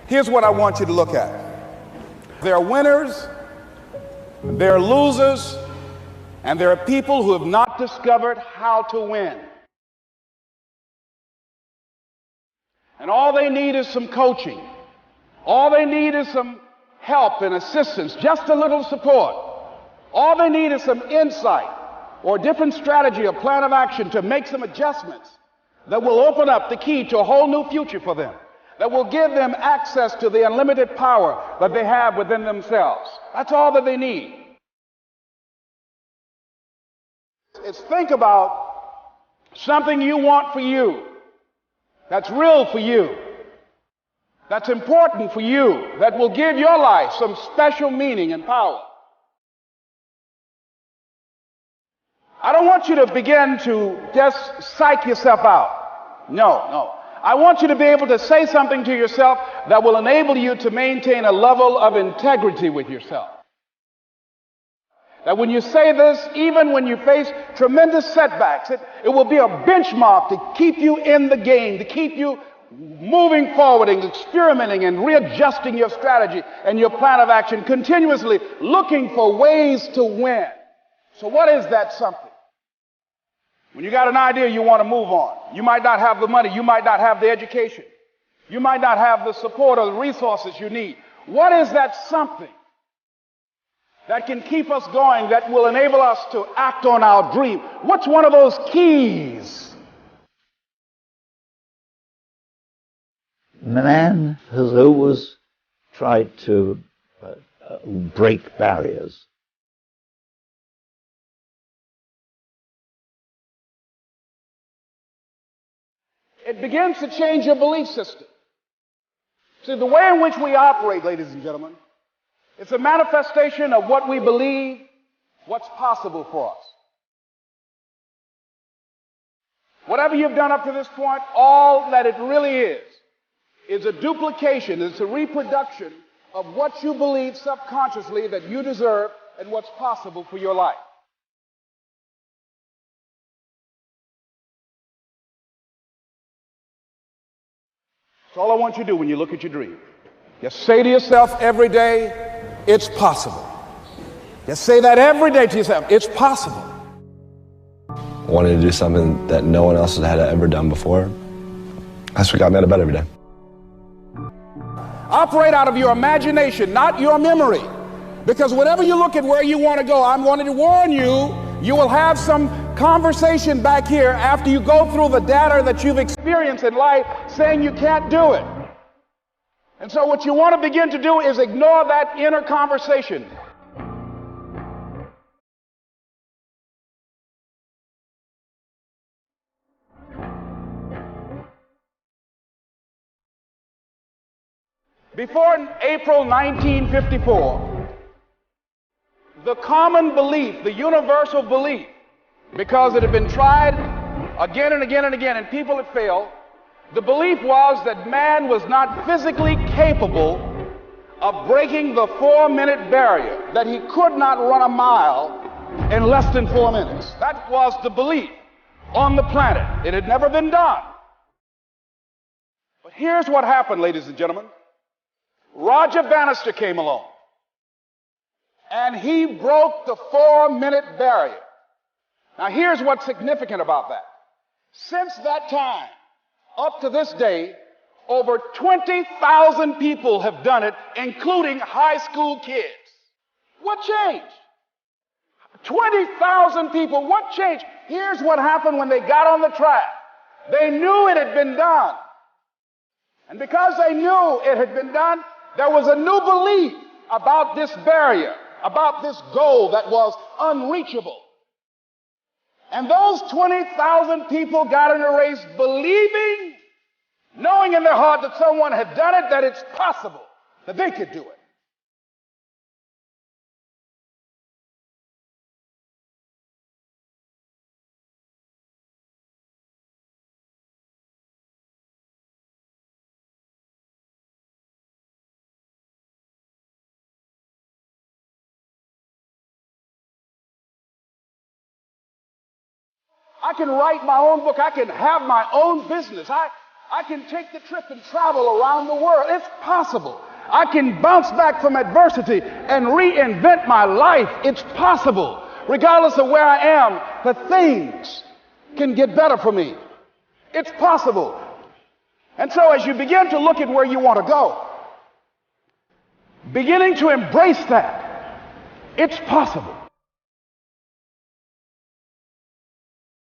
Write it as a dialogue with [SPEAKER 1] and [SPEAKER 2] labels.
[SPEAKER 1] Here's what I want you to look at. There are winners, there are losers, and there are people who have not discovered how to win. And all they need is some coaching. All they need is some help and assistance, just a little support. All they need is some insight or a different strategy, a plan of action to make some adjustments that will open up the key to a whole new future for them, that will give them access to the unlimited power that they have within themselves. That's all that they need. It's think about something you want for you, that's real for you, that's important for you, that will give your life some special meaning and power. I don't want you to begin to just psych yourself out. No. I want you to be able to say something to yourself that will enable you to maintain a level of integrity with yourself. That when you say this, even when you face tremendous setbacks, it will be a benchmark to keep you in the game, to keep you moving forward and experimenting and readjusting your strategy and your plan of action, continuously looking for ways to win. So what is that something? When you got an idea you want to move on, you might not have the money, you might not have the education, you might not have the support or the resources you need. What is that something that can keep us going, that will enable us to act on our dream? What's one of those keys?
[SPEAKER 2] Man has always tried to break barriers.
[SPEAKER 1] It begins to change your belief system. See, the way in which we operate, ladies and gentlemen, it's a manifestation of what we believe, what's possible for us. Whatever you've done up to this point, all that it really is a duplication, it's a reproduction of what you believe subconsciously that you deserve and what's possible for your life. That's all I want you to do when you look at your dream. Just say to yourself every day, it's possible. Just say that every day to yourself, it's possible.
[SPEAKER 3] Wanting to do something that no one else had ever done before, that's what got me out of bed every day.
[SPEAKER 1] Operate out of your imagination, not your memory. Because whenever you look at where you want to go, I'm wanting to warn you, you will have some conversation back here after you go through the data that you've experienced in life saying you can't do it. And so what you want to begin to do is ignore that inner conversation. Before April 1954, the common belief, the universal belief, because it had been tried again and again and again and people had failed, the belief was that man was not physically capable of breaking the 4-minute barrier, that he could not run a mile in less than 4 minutes. That was the belief on the planet. It had never been done. But here's what happened, ladies and gentlemen. Roger Bannister came along, and he broke the 4-minute barrier. Now here's what's significant about that. Since that time, up to this day, over 20,000 people have done it, including high school kids. What changed? 20,000 people, what changed? Here's what happened when they got on the track. They knew it had been done. And because they knew it had been done, there was a new belief about this barrier, about this goal that was unreachable. And those 20,000 people got in a race believing, knowing in their heart that someone had done it, that it's possible, that they could do it. I can write my own book. I can have my own business. I can take the trip and travel around the world. It's possible. I can bounce back from adversity and reinvent my life. It's possible. Regardless of where I am, the things can get better for me. It's possible. And so as you begin to look at where you want to go, beginning to embrace that, it's possible.